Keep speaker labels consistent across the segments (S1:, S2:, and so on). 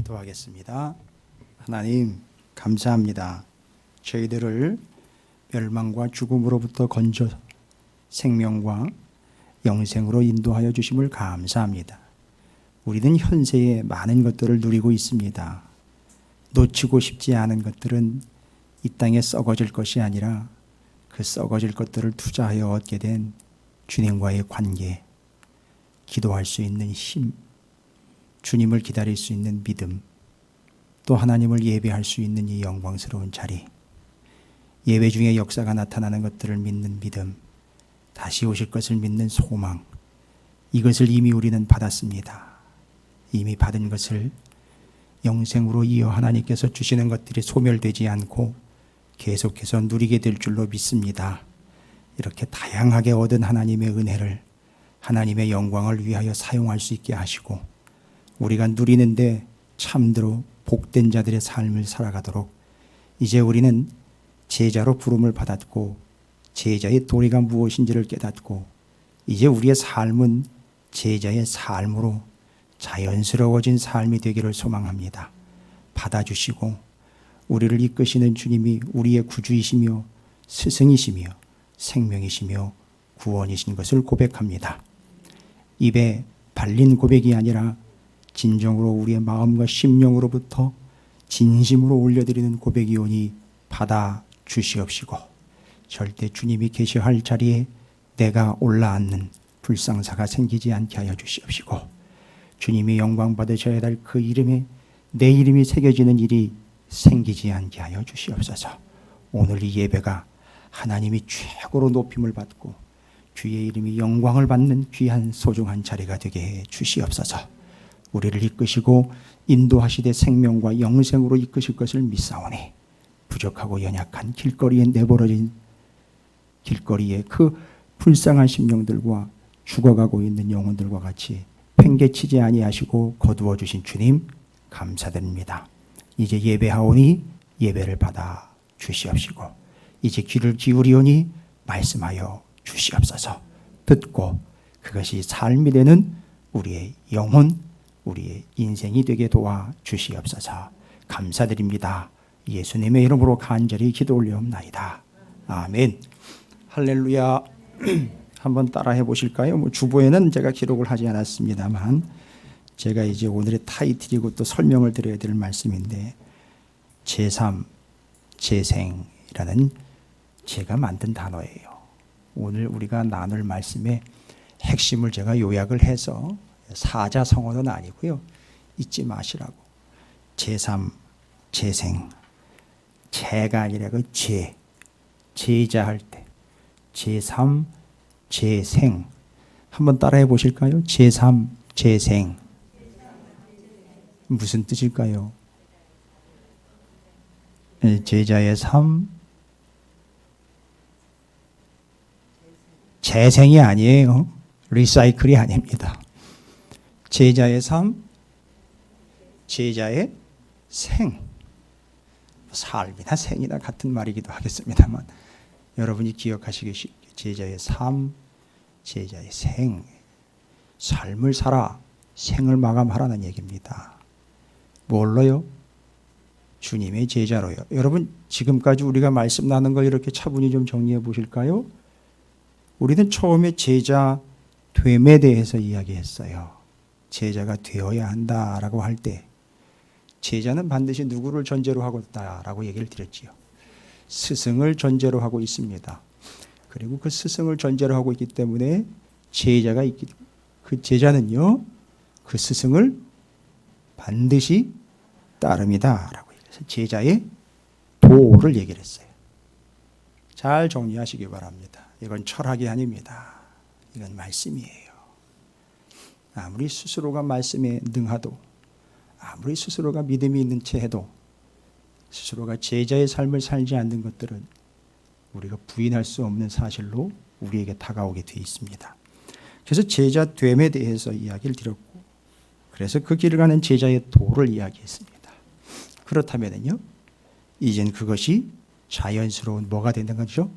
S1: 기도하겠습니다. 하나님 감사합니다. 저희들을 멸망과 죽음으로부터 건져 생명과 영생으로 인도하여 주심을 감사합니다. 우리는 현세에 많은 것들을 누리고 있습니다. 놓치고 싶지 않은 것들은 이 땅에 썩어질 것이 아니라 그 썩어질 것들을 투자하여 얻게 된 주님과의 관계, 기도할 수 있는 힘, 주님을 기다릴 수 있는 믿음, 또 하나님을 예배할 수 있는 이 영광스러운 자리, 예배 중에 역사가 나타나는 것들을 믿는 믿음, 다시 오실 것을 믿는 소망, 이것을 이미 우리는 받았습니다. 이미 받은 것을 영생으로 이어 하나님께서 주시는 것들이 소멸되지 않고 계속해서 누리게 될 줄로 믿습니다. 이렇게 다양하게 얻은 하나님의 은혜를 하나님의 영광을 위하여 사용할 수 있게 하시고 우리가 누리는데 참대로 복된 자들의 삶을 살아가도록 이제 우리는 제자로 부름을 받았고 제자의 도리가 무엇인지를 깨닫고 이제 우리의 삶은 제자의 삶으로 자연스러워진 삶이 되기를 소망합니다. 받아주시고 우리를 이끄시는 주님이 우리의 구주이시며 스승이시며 생명이시며 구원이신 것을 고백합니다. 입에 발린 고백이 아니라 진정으로 우리의 마음과 심령으로부터 진심으로 올려드리는 고백이오니 받아 주시옵시고 절대 주님이 계셔할 자리에 내가 올라앉는 불상사가 생기지 않게 하여 주시옵시고 주님이 영광 받으셔야 할 그 이름에 내 이름이 새겨지는 일이 생기지 않게 하여 주시옵소서. 오늘 이 예배가 하나님이 최고로 높임을 받고 주의 이름이 영광을 받는 귀한 소중한 자리가 되게 해 주시옵소서. 우리를 이끄시고 인도하시되 생명과 영생으로 이끄실 것을 믿사오니 부족하고 연약한 길거리에 내버려진 길거리에 그 불쌍한 심령들과 죽어가고 있는 영혼들과 같이 팽개치지 아니하시고 거두어 주신 주님 감사드립니다. 이제 예배하오니 예배를 받아 주시옵시고 이제 귀를 기울이오니 말씀하여 주시옵소서. 듣고 그것이 삶이 되는 우리의 영혼 우리의 인생이 되게 도와 주시옵소서. 감사드립니다. 예수님의 이름으로 간절히 기도 올려옵나이다. 아멘. 할렐루야. 한번 따라해 보실까요? 주보에는 제가 기록을 하지 않았습니다만 제가 이제 오늘의 타이틀이고 또 설명을 드려야 될 말씀인데 제3, 재생이라는 제가 만든 단어예요. 오늘 우리가 나눌 말씀의 핵심을 제가 요약을 해서 사자성어는 아니고요. 잊지 마시라고. 제3, 재생. 제가 아니라 그 제자 할 때. 제3, 재생. 한번 따라해 보실까요? 제3, 재생. 무슨 뜻일까요? 제자의 삶, 재생이 아니에요. 리사이클이 아닙니다. 제자의 삶, 제자의 생. 삶이나 생이나 같은 말이기도 하겠습니다만 여러분이 기억하시기 쉽게 제자의 삶, 제자의 생. 삶을 살아 생을 마감하라는 얘기입니다. 뭘로요? 주님의 제자로요. 여러분 지금까지 우리가 말씀 나눈 거 이렇게 차분히 좀 정리해 보실까요? 우리는 처음에 제자 됨에 대해서 이야기했어요. 제자가 되어야 한다라고 할 때 제자는 반드시 누구를 전제로 하고 있다라고 얘기를 드렸지요. 스승을 전제로 하고 있습니다. 그리고 그 스승을 전제로 하고 있기 때문에 제자가 있기 그 제자는요 그 스승을 반드시 따릅니다라고 얘기해서 제자의 도를 얘기를 했어요. 잘 정리하시기 바랍니다. 이건 철학이 아닙니다. 이건 말씀이에요. 아무리 스스로가 말씀에 능하도 아무리 스스로가 믿음이 있는 채 해도 스스로가 제자의 삶을 살지 않는 것들은 우리가 부인할 수 없는 사실로 우리에게 다가오게 되어 있습니다. 그래서 제자됨에 대해서 이야기를 드렸고 그래서 그 길을 가는 제자의 도를 이야기했습니다. 그렇다면요 이젠 그것이 자연스러운 뭐가 되는 거죠?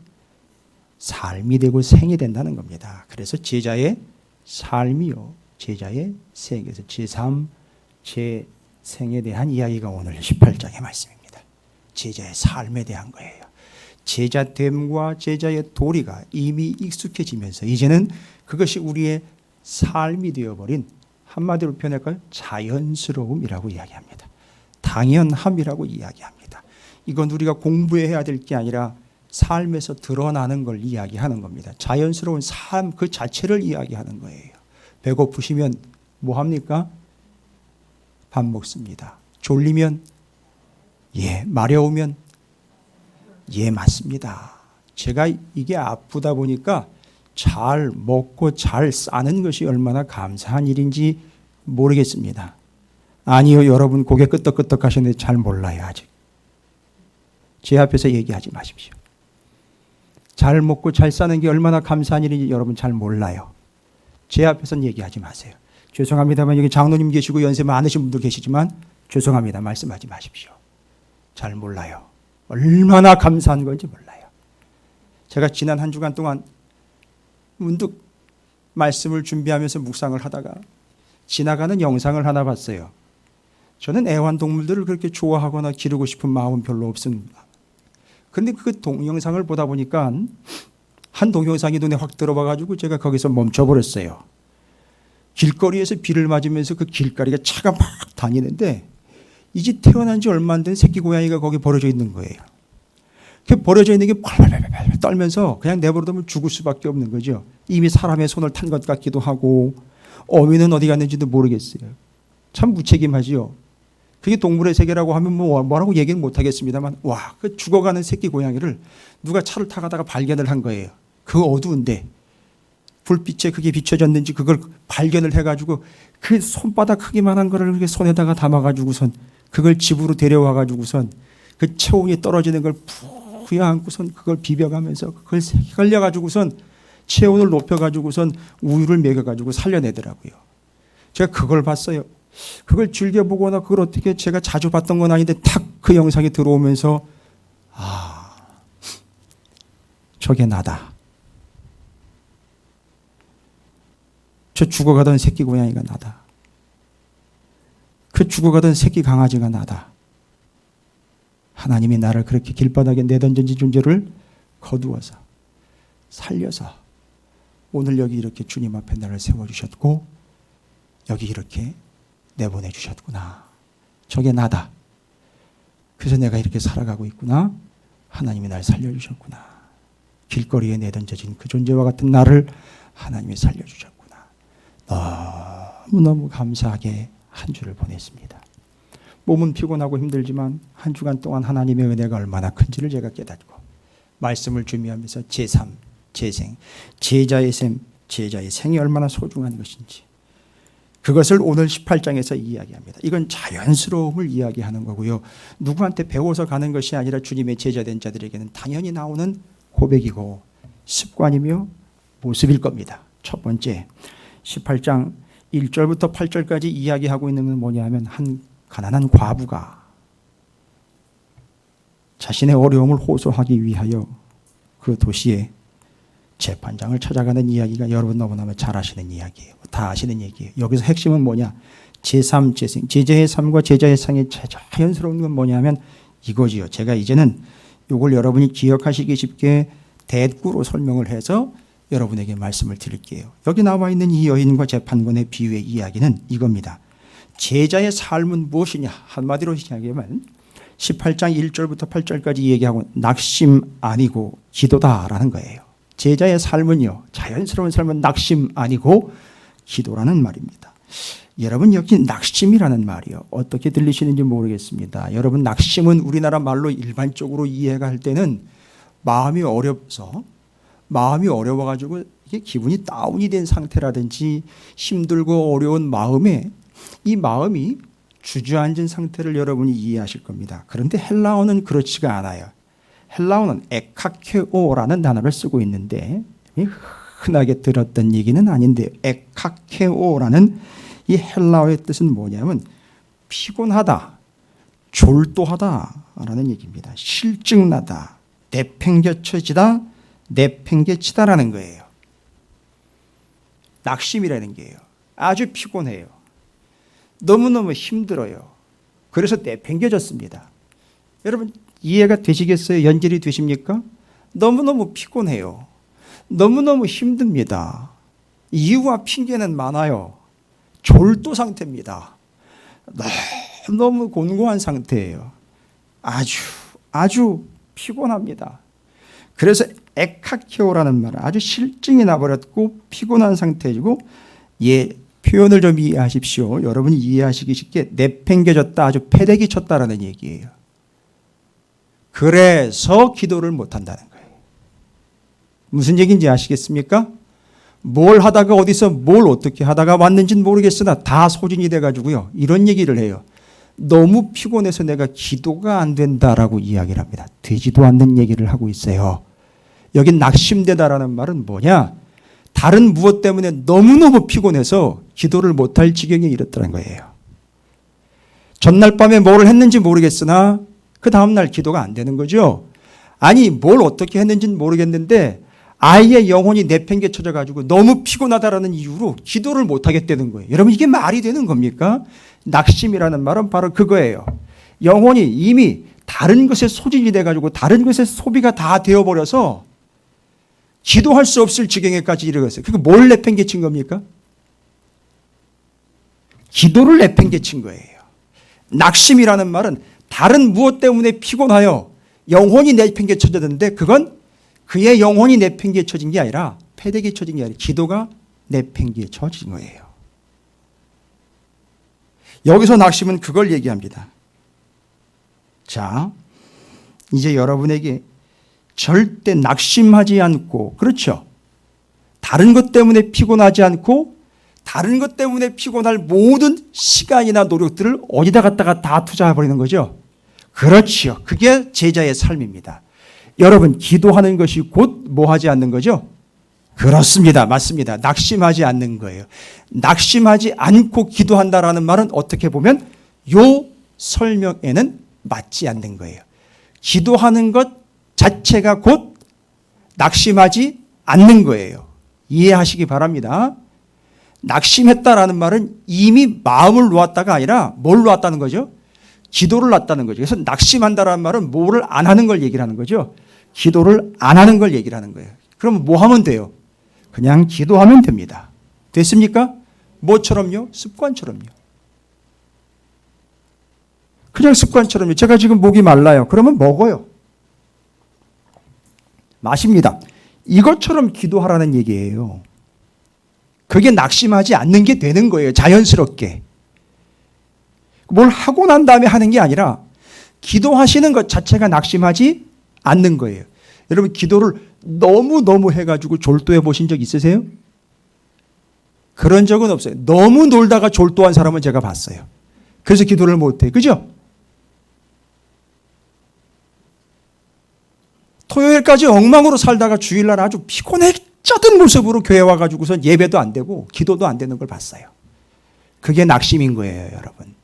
S1: 삶이 되고 생이 된다는 겁니다. 그래서 제자의 삶이요 제자의 생에서 제3, 생에 대한 이야기가 오늘 18장의 말씀입니다. 제자의 삶에 대한 거예요. 제자됨과 제자의 도리가 이미 익숙해지면서 이제는 그것이 우리의 삶이 되어버린, 한마디로 표현할까요? 자연스러움이라고 이야기합니다. 당연함이라고 이야기합니다. 이건 우리가 공부해야 될 게 아니라 삶에서 드러나는 걸 이야기하는 겁니다. 자연스러운 삶 그 자체를 이야기하는 거예요. 배고프시면 뭐 합니까? 밥 먹습니다. 졸리면 마려우면 맞습니다. 제가 이게 아프다 보니까 잘 먹고 잘 싸는 것이 얼마나 감사한 일인지 모르겠습니다. 아니요, 여러분 고개 끄덕끄덕 하시는데 잘 몰라요. 아직 제 앞에서 얘기하지 마십시오. 잘 먹고 잘 싸는 게 얼마나 감사한 일인지 여러분 잘 몰라요. 제 앞에서는 얘기하지 마세요. 죄송합니다만 여기 장로님 계시고 연세 많으신 분들 계시지만 죄송합니다. 말씀하지 마십시오. 잘 몰라요. 얼마나 감사한 건지 몰라요. 제가 지난 한 주간 동안 문득 말씀을 준비하면서 묵상을 하다가 지나가는 영상을 하나 봤어요. 저는 애완동물들을 그렇게 좋아하거나 기르고 싶은 마음은 별로 없습니다. 근데 그 동영상을 보다 보니까 한 동영상이 눈에 확 들어와가지고 제가 거기서 멈춰버렸어요. 길거리에서 비를 맞으면서 그 길가리가 차가 막 다니는데 이제 태어난 지 얼마 안 된 새끼 고양이가 거기 버려져 있는 거예요. 그 버려져 있는 게 팔팔팔팔 떨면서 그냥 내버려두면 죽을 수밖에 없는 거죠. 이미 사람의 손을 탄 것 같기도 하고 어미는 어디 갔는지도 모르겠어요. 참 무책임하지요. 그게 동물의 세계라고 하면 뭐라고 얘기는 못하겠습니다만 그 죽어가는 새끼 고양이를 누가 차를 타가다가 발견을 한 거예요. 그 어두운데 불빛에 그게 비춰졌는지 그걸 발견을 해가지고 그 손바닥 크기만한 거를 이렇게 손에다가 담아가지고선 그걸 집으로 데려와가지고선 그 체온이 떨어지는 걸 부여안고선 그걸 비벼가면서 그걸 걸려가지고선 체온을 높여가지고선 우유를 먹여가지고 살려내더라고요. 제가 그걸 봤어요. 그걸 즐겨보거나 그걸 어떻게 제가 자주 봤던 건 아닌데 탁 그 영상이 들어오면서 저게 나다. 저 죽어가던 새끼 고양이가 나다. 그 죽어가던 새끼 강아지가 나다. 하나님이 나를 그렇게 길바닥에 내던진 존재를 거두어서 살려서 오늘 여기 이렇게 주님 앞에 나를 세워주셨고 여기 이렇게 내보내주셨구나. 저게 나다. 그래서 내가 이렇게 살아가고 있구나. 하나님이 날 살려주셨구나. 길거리에 내던져진 그 존재와 같은 나를 하나님이 살려주셨구나. 너무너무 감사하게 한 주를 보냈습니다. 몸은 피곤하고 힘들지만 한 주간 동안 하나님의 은혜가 얼마나 큰지를 제가 깨닫고 말씀을 준비하면서 제3, 제3, 제자의 셈, 제자의 생이 얼마나 소중한 것인지 그것을 오늘 18장에서 이야기합니다. 이건 자연스러움을 이야기하는 거고요. 누구한테 배워서 가는 것이 아니라 주님의 제자된 자들에게는 당연히 나오는 고백이고 습관이며 모습일 겁니다. 첫 번째, 18장 1절부터 8절까지 이야기하고 있는 건 뭐냐 하면 한 가난한 과부가 자신의 어려움을 호소하기 위하여 그 도시에 재판장을 찾아가는 이야기가 여러분 너무나 잘 아시는 이야기예요. 다 아시는 얘기예요. 여기서 핵심은 뭐냐? 제3, 제3, 제자의 삶과 제자의 상의 자연스러운 건 뭐냐면 이거지요. 제가 이제는 이걸 여러분이 기억하시기 쉽게 대꾸로 설명을 해서 여러분에게 말씀을 드릴게요. 여기 나와 있는 이 여인과 재판관의 비유의 이야기는 이겁니다. 제자의 삶은 무엇이냐? 한마디로 이야기하면 18장 1절부터 8절까지 얘기하고 낙심 아니고 기도다라는 거예요. 제자의 삶은요, 자연스러운 삶은 낙심 아니고 기도라는 말입니다. 여러분 여기 낙심이라는 말이요. 어떻게 들리시는지 모르겠습니다. 여러분 낙심은 우리나라 말로 일반적으로 이해가 할 때는 마음이 어려워가지고 이게 기분이 다운이 된 상태라든지 힘들고 어려운 마음에 이 마음이 주저앉은 상태를 여러분이 이해하실 겁니다. 그런데 헬라어는 그렇지가 않아요. 헬라어는 에카케오라는 단어를 쓰고 있는데 흔하게 들었던 얘기는 아닌데 에카케오라는 이 헬라어의 뜻은 뭐냐면 피곤하다, 졸도하다라는 얘기입니다. 실증나다, 내팽개쳐지다, 내팽개치다라는 거예요. 낙심이라는 게요. 아주 피곤해요. 너무너무 힘들어요. 그래서 내팽겨졌습니다. 여러분 이해가 되시겠어요? 연결이 되십니까? 너무너무 피곤해요. 너무너무 힘듭니다. 이유와 핑계는 많아요. 졸도 상태입니다. 너무 곤고한 상태예요. 아주 피곤합니다. 그래서 에카케오라는 말은 아주 실증이 나버렸고 피곤한 상태이고, 표현을 좀 이해하십시오. 여러분이 이해하시기 쉽게 내팽겨졌다, 아주 패대기 쳤다라는 얘기예요. 그래서 기도를 못한다는 거예요. 무슨 얘기인지 아시겠습니까? 뭘 하다가 어디서 뭘 어떻게 하다가 왔는지는 모르겠으나 다 소진이 돼가지고요, 이런 얘기를 해요. 너무 피곤해서 내가 기도가 안 된다라고 이야기를 합니다. 되지도 않는 얘기를 하고 있어요. 여기 낙심되다라는 말은 뭐냐? 다른 무엇 때문에 너무너무 피곤해서 기도를 못할 지경에 이르렀다는 거예요. 전날 밤에 뭘 했는지 모르겠으나 그 다음날 기도가 안 되는 거죠. 아니 뭘 어떻게 했는지는 모르겠는데 아예 영혼이 내팽개쳐져 가지고 너무 피곤하다라는 이유로 기도를 못하겠다는 거예요. 여러분 이게 말이 되는 겁니까? 낙심이라는 말은 바로 그거예요. 영혼이 이미 다른 것에 소진이 돼 가지고 다른 것에 소비가 다 되어버려서 기도할 수 없을 지경에까지 이르렀어요. 그게 뭘 내팽개친 겁니까? 기도를 내팽개친 거예요. 낙심이라는 말은 다른 무엇 때문에 피곤하여 영혼이 내팽개쳐졌는데 그건 그의 영혼이 내팽개쳐진 게 아니라 패대기쳐진 게 아니라 기도가 내팽개쳐진 거예요. 여기서 낙심은 그걸 얘기합니다. 자, 이제 여러분에게 절대 낙심하지 않고, 그렇죠? 다른 것 때문에 피곤하지 않고 다른 것 때문에 피곤할 모든 시간이나 노력들을 어디다 갖다가 다 투자해버리는 거죠. 그렇지요. 그게 제자의 삶입니다. 여러분 기도하는 것이 곧 뭐 하지 않는 거죠? 그렇습니다. 맞습니다. 낙심하지 않는 거예요. 낙심하지 않고 기도한다라는 말은 어떻게 보면 요 설명에는 맞지 않는 거예요. 기도하는 것 자체가 곧 낙심하지 않는 거예요. 이해하시기 바랍니다. 낙심했다라는 말은 이미 마음을 놓았다가 아니라 뭘 놓았다는 거죠? 기도를 놨다는 거죠. 그래서 낙심한다라는 말은 뭐를 안 하는 걸 얘기를 하는 거죠. 기도를 안 하는 걸 얘기를 하는 거예요. 그럼 뭐 하면 돼요? 그냥 기도하면 됩니다. 됐습니까? 뭐처럼요? 습관처럼요. 그냥 습관처럼요. 제가 지금 목이 말라요. 그러면 먹어요. 마십니다. 이것처럼 기도하라는 얘기예요. 그게 낙심하지 않는 게 되는 거예요. 자연스럽게. 뭘 하고 난 다음에 하는 게 아니라 기도하시는 것 자체가 낙심하지 않는 거예요. 여러분 기도를 너무 해가지고 졸도해 보신 적 있으세요? 그런 적은 없어요. 너무 놀다가 졸도한 사람은 제가 봤어요. 그래서 기도를 못해. 그죠? 토요일까지 엉망으로 살다가 주일날 아주 피곤해졌던 모습으로 교회 와가지고서 예배도 안 되고 기도도 안 되는 걸 봤어요. 그게 낙심인 거예요, 여러분.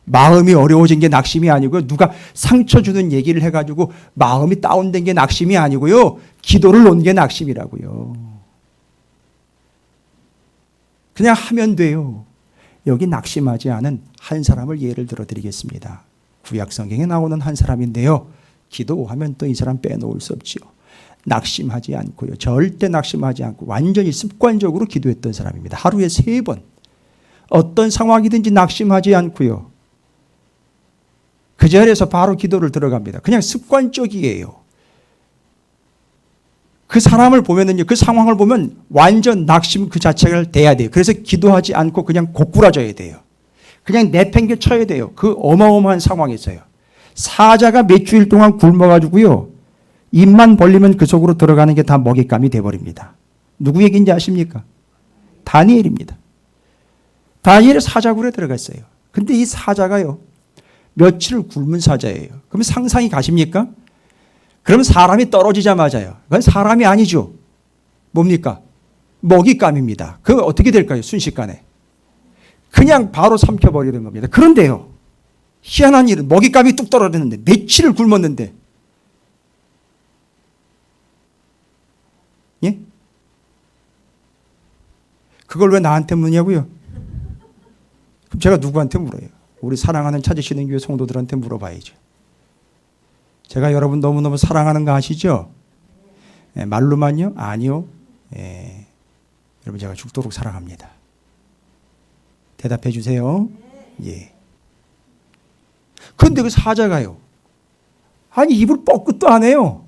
S1: 마음이 어려워진 게 낙심이 아니고요. 누가 상처 주는 얘기를 해가지고 마음이 다운된 게 낙심이 아니고요. 기도를 놓은 게 낙심이라고요. 그냥 하면 돼요. 여기 낙심하지 않은 한 사람을 예를 들어 드리겠습니다. 구약 성경에 나오는 한 사람인데요. 기도하면 또 이 사람 빼놓을 수 없지요. 낙심하지 않고요. 절대 낙심하지 않고 완전히 습관적으로 기도했던 사람입니다. 하루에 3번. 어떤 상황이든지 낙심하지 않고요. 그 자리에서 바로 기도를 들어갑니다. 그냥 습관적이에요. 그 사람을 보면은요, 그 상황을 보면 완전 낙심 그 자체를 돼야 돼요. 그래서 기도하지 않고 그냥 고꾸라져야 돼요. 그냥 내팽개 쳐야 돼요. 그 어마어마한 상황에서요. 사자가 몇 주일 동안 굶어가지고요, 입만 벌리면 그 속으로 들어가는 게 다 먹잇감이 돼버립니다. 누구 얘기인지 아십니까? 다니엘입니다. 다니엘이 사자굴에 들어갔어요. 근데 이 사자가요, 며칠을 굶은 사자예요. 그럼 상상이 가십니까? 그럼 사람이 떨어지자마자요. 그건 사람이 아니죠. 뭡니까? 먹잇감입니다. 그럼 어떻게 될까요? 순식간에. 그냥 바로 삼켜버리는 겁니다. 그런데요, 희한한 일은 먹잇감이 뚝 떨어졌는데 며칠을 굶었는데, 예? 그걸 왜 나한테 묻냐고요? 그럼 제가 누구한테 물어요? 우리 사랑하는 찾으시는 교회 성도들한테 물어봐야죠. 제가 여러분 너무너무 사랑하는 거 아시죠? 예, 말로만요? 아니요. 예, 여러분 제가 죽도록 사랑합니다. 대답해 주세요. 예. 그런데 그 사자가요. 아니 입을 뻐끗도 안 해요.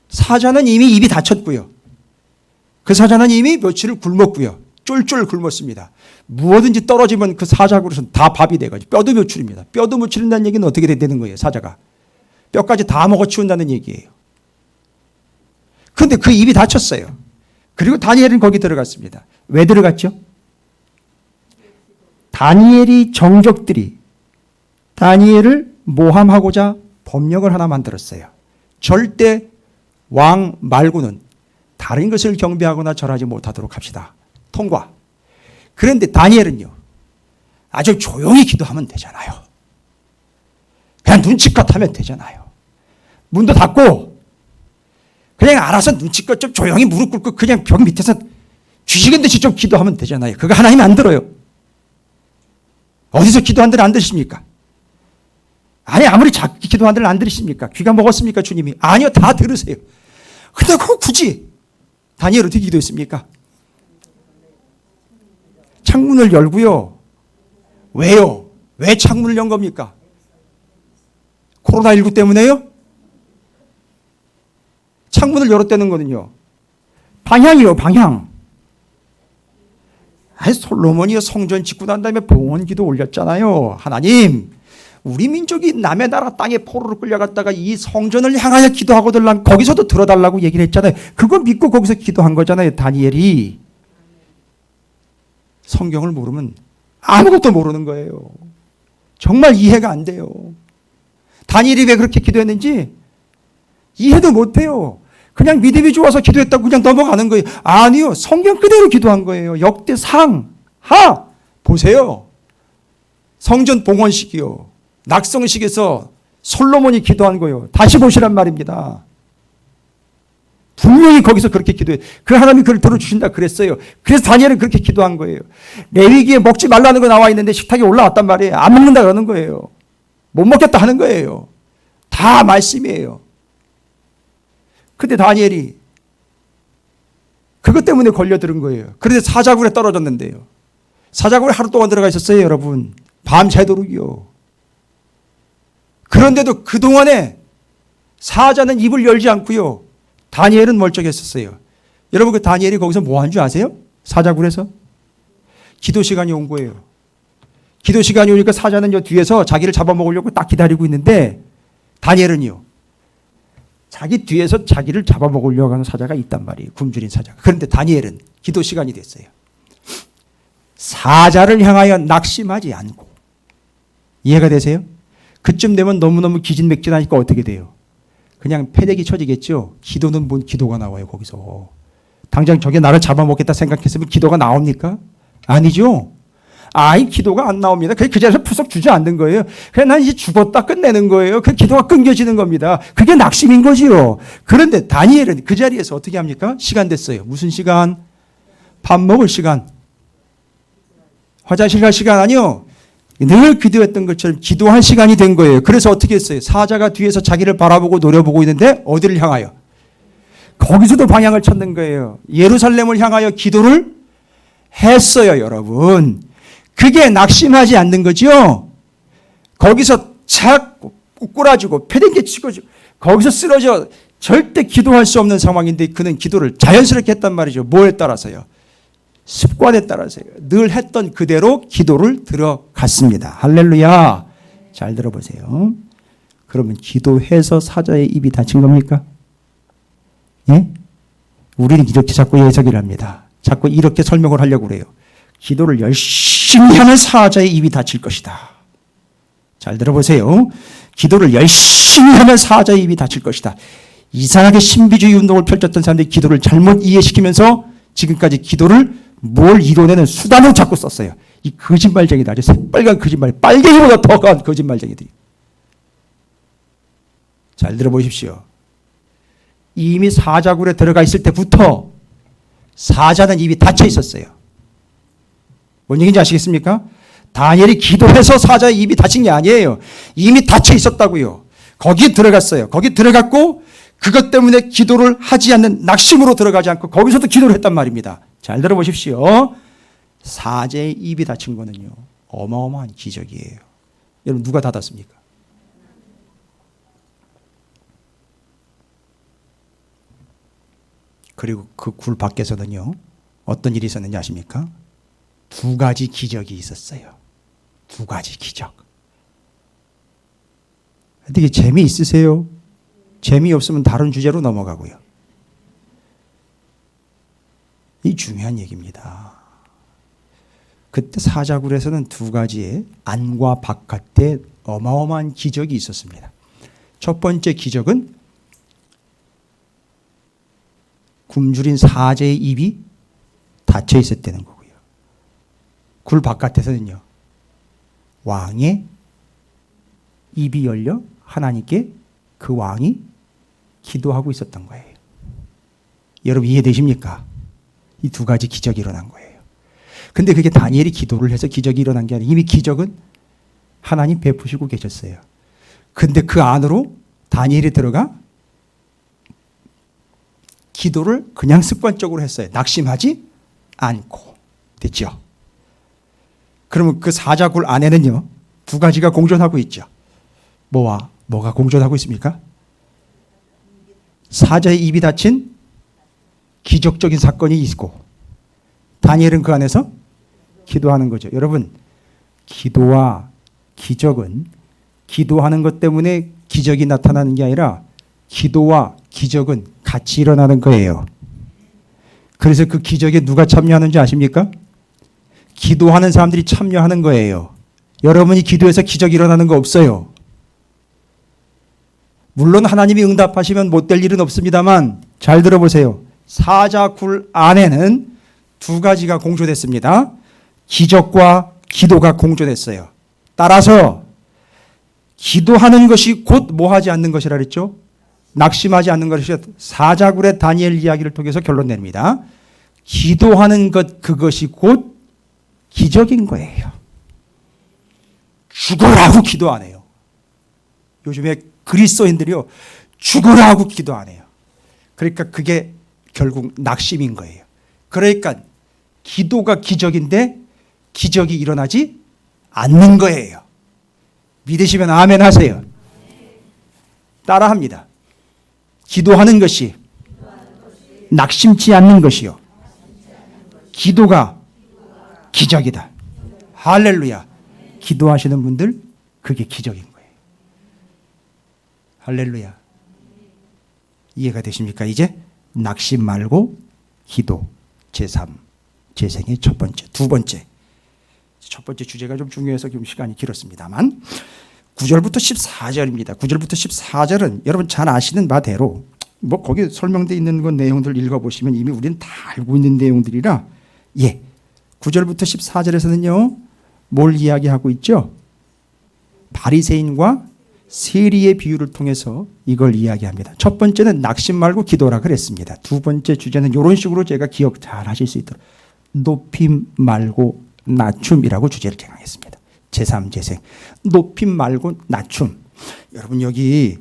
S1: 사자는 이미 입이 닫혔고요. 그 사자는 이미 며칠을 굶었고요. 쫄쫄 굶었습니다. 무엇든지 떨어지면 그 사자 그릇은 다 밥이 돼가지고 뼈도 며칠입니다. 뼈도 며칠인다는 얘기는 어떻게 되는 거예요? 사자가. 뼈까지 다 먹어치운다는 얘기예요. 그런데 그 입이 닫혔어요. 그리고 다니엘은 거기 들어갔습니다. 왜 들어갔죠? 다니엘이 정적들이 다니엘을 모함하고자 법령을 하나 만들었어요. 절대 왕 말고는 다른 것을 경배하거나 절하지 못하도록 합시다. 통과. 그런데 다니엘은요. 아주 조용히 기도하면 되잖아요. 그냥 눈치껏 하면 되잖아요. 문도 닫고 그냥 알아서 눈치껏 좀 조용히 무릎 꿇고 그냥 벽 밑에서 쥐식은 듯이 좀 기도하면 되잖아요. 그거 하나님이 안 들어요. 어디서 기도한들 안 들으십니까? 아니 아무리 작게 기도한들 안 들으십니까? 귀가 먹었습니까 주님이? 아니요 다 들으세요. 근데 그거 굳이 다니엘 어떻게 기도했습니까? 창문을 열고요. 왜요? 왜 창문을 연 겁니까? 코로나19 때문에요? 창문을 열었다는 거는요. 방향이요, 방향. 솔로몬이 성전 짓고 난 다음에 봉헌기도 올렸잖아요. 하나님, 우리 민족이 남의 나라 땅에 포로로 끌려갔다가 이 성전을 향하여 기도하고들 거기서도 들어달라고 얘기를 했잖아요. 그거 믿고 거기서 기도한 거잖아요. 다니엘이. 성경을 모르면 아무것도 모르는 거예요. 정말 이해가 안 돼요. 다니엘이 왜 그렇게 기도했는지 이해도 못해요. 그냥 믿음이 좋아서 기도했다고 그냥 넘어가는 거예요. 아니요. 성경 그대로 기도한 거예요. 역대상 하 보세요. 성전 봉헌식이요. 낙성식에서 솔로몬이 기도한 거예요. 다시 보시란 말입니다. 분명히 거기서 그렇게 기도해. 그 하나님이 그걸 들어주신다 그랬어요. 그래서 다니엘은 그렇게 기도한 거예요. 레위기에 먹지 말라는 거 나와 있는데 식탁에 올라왔단 말이에요. 안 먹는다 그러는 거예요. 못 먹겠다 하는 거예요. 다 말씀이에요. 근데 다니엘이 그것 때문에 걸려들은 거예요. 그래서 사자굴에 떨어졌는데요. 사자굴에 하루 동안 들어가 있었어요, 여러분. 밤새도록이요. 그런데도 그동안에 사자는 입을 열지 않고요. 다니엘은 멀쩡했었어요. 여러분 그 다니엘이 거기서 뭐 한 줄 아세요? 사자굴에서? 기도 시간이 온 거예요. 기도 시간이 오니까 사자는 저 뒤에서 자기를 잡아먹으려고 딱 기다리고 있는데 다니엘은요. 자기 뒤에서 자기를 잡아먹으려고 하는 사자가 있단 말이에요. 굶주린 사자가. 그런데 다니엘은 기도 시간이 됐어요. 사자를 향하여 낙심하지 않고. 이해가 되세요? 그쯤 되면 너무너무 기진맥진하니까 어떻게 돼요? 그냥 패대기 쳐지겠죠. 기도는 뭔 기도가 나와요 거기서. 당장 저게 나를 잡아먹겠다 생각했으면 기도가 나옵니까? 아니죠. 아이 기도가 안 나옵니다. 그 자리에서 푸석 주저앉는 거예요. 그냥 난 이제 죽었다 끝내는 거예요. 그 기도가 끊겨지는 겁니다. 그게 낙심인 거지요. 그런데 다니엘은 그 자리에서 어떻게 합니까? 시간 됐어요. 무슨 시간? 밥 먹을 시간. 화장실 갈 시간 아니요. 늘 기도했던 것처럼 기도할 시간이 된 거예요. 그래서 어떻게 했어요? 사자가 뒤에서 자기를 바라보고 노려보고 있는데 어디를 향하여? 거기서도 방향을 찾는 거예요. 예루살렘을 향하여 기도를 했어요, 여러분. 그게 낙심하지 않는 거죠. 거기서 자꾸 꼬꾸라지고 패대기 치고 거기서 쓰러져 절대 기도할 수 없는 상황인데 그는 기도를 자연스럽게 했단 말이죠. 뭐에 따라서요? 습관에 따라서요. 늘 했던 그대로 기도를 들어갔습니다. 할렐루야. 잘 들어보세요. 그러면 기도해서 사자의 입이 닫힌 겁니까? 예? 우리는 이렇게 자꾸 해석을 합니다. 자꾸 이렇게 설명을 하려고 그래요. 기도를 열심히 하면 사자의 입이 닫힐 것이다. 잘 들어보세요. 기도를 열심히 하면 사자의 입이 닫힐 것이다. 이상하게 신비주의 운동을 펼쳤던 사람들이 기도를 잘못 이해시키면서 지금까지 기도를 뭘 이뤄내는 수단으로 자꾸 썼어요. 이 거짓말쟁이들 아주 새빨간 거짓말, 빨갱이보다 더 강한 거짓말쟁이들이. 잘 들어보십시오. 이미 사자굴에 들어가 있을 때부터 사자는 입이 닫혀 있었어요. 뭔 얘기인지 아시겠습니까? 다니엘이 기도해서 사자의 입이 닫힌 게 아니에요. 이미 닫혀 있었다고요. 거기 들어갔어요. 거기 들어갔고 그것 때문에 기도를 하지 않는 낙심으로 들어가지 않고 거기서도 기도를 했단 말입니다. 잘 들어보십시오. 사자의 입이 닫힌 거는요, 어마어마한 기적이에요. 여러분 누가 닫았습니까? 그리고 그 굴 밖에서는요, 어떤 일이 있었는지 아십니까? 두 가지 기적이 있었어요. 두 가지 기적. 어떻게 재미있으세요? 재미없으면 다른 주제로 넘어가고요. 이 중요한 얘기입니다. 그때 사자굴에서는 두 가지의 안과 바깥에 어마어마한 기적이 있었습니다. 첫 번째 기적은 굶주린 사자의 입이 닫혀 있었다는 거고요. 굴 바깥에서는요, 왕의 입이 열려 하나님께 그 왕이 기도하고 있었던 거예요. 여러분 이해되십니까? 이 두 가지 기적이 일어난 거예요. 근데 그게 다니엘이 기도를 해서 기적이 일어난 게 아니라 이미 기적은 하나님 베푸시고 계셨어요. 근데 그 안으로 다니엘이 들어가 기도를 그냥 습관적으로 했어요. 낙심하지 않고. 됐죠? 그러면 그 사자굴 안에는요, 두 가지가 공존하고 있죠. 뭐가 공존하고 있습니까? 사자의 입이 닫힌 기적적인 사건이 있고, 다니엘은 그 안에서 기도하는 거죠. 여러분, 기도와 기적은 기도하는 것 때문에 기적이 나타나는 게 아니라 기도와 기적은 같이 일어나는 거예요. 그래서 그 기적에 누가 참여하는지 아십니까? 기도하는 사람들이 참여하는 거예요. 여러분이 기도해서 기적이 일어나는 거 없어요. 물론 하나님이 응답하시면 못 될 일은 없습니다만 잘 들어보세요. 사자굴 안에는 두 가지가 공존했습니다. 기적과 기도가 공존했어요. 따라서 기도하는 것이 곧 뭐하지 않는 것이라 그랬죠? 낙심하지 않는 것이 사자굴의 다니엘 이야기를 통해서 결론 냅니다. 기도하는 것, 그것이 곧 기적인 거예요. 죽어라고 기도 안 해요. 요즘에 그리스도인들이요, 죽어라고 기도 안 해요. 그러니까 그게 결국 낙심인 거예요. 그러니까 기도가 기적인데 기적이 일어나지 않는 거예요. 믿으시면 아멘 하세요. 따라합니다. 기도하는 것이 낙심치 않는 것이요, 기도가 기적이다. 할렐루야. 기도하시는 분들 그게 기적인 거예요. 할렐루야. 이해가 되십니까? 이제 낙심 말고 기도, 제3, 제 생의 첫 번째. 두 번째. 첫 번째 주제가 좀 중요해서 좀 시간이 길었습니다만 9절부터 14절입니다. 9절부터 14절은 여러분 잘 아시는 바대로 뭐 거기 설명되어 있는 건 내용들 읽어보시면 이미 우리는 다 알고 있는 내용들이라, 9절부터 14절에서는요 뭘 이야기하고 있죠? 바리새인과 세리의 비유를 통해서 이걸 이야기합니다. 첫 번째는 낙심 말고 기도라 그랬습니다. 두 번째 주제는 이런 식으로 제가 기억 잘 하실 수 있도록 높임 말고 낮춤이라고 주제를 정하겠습니다. 제3, 제4. 높임 말고 낮춤. 여러분 여기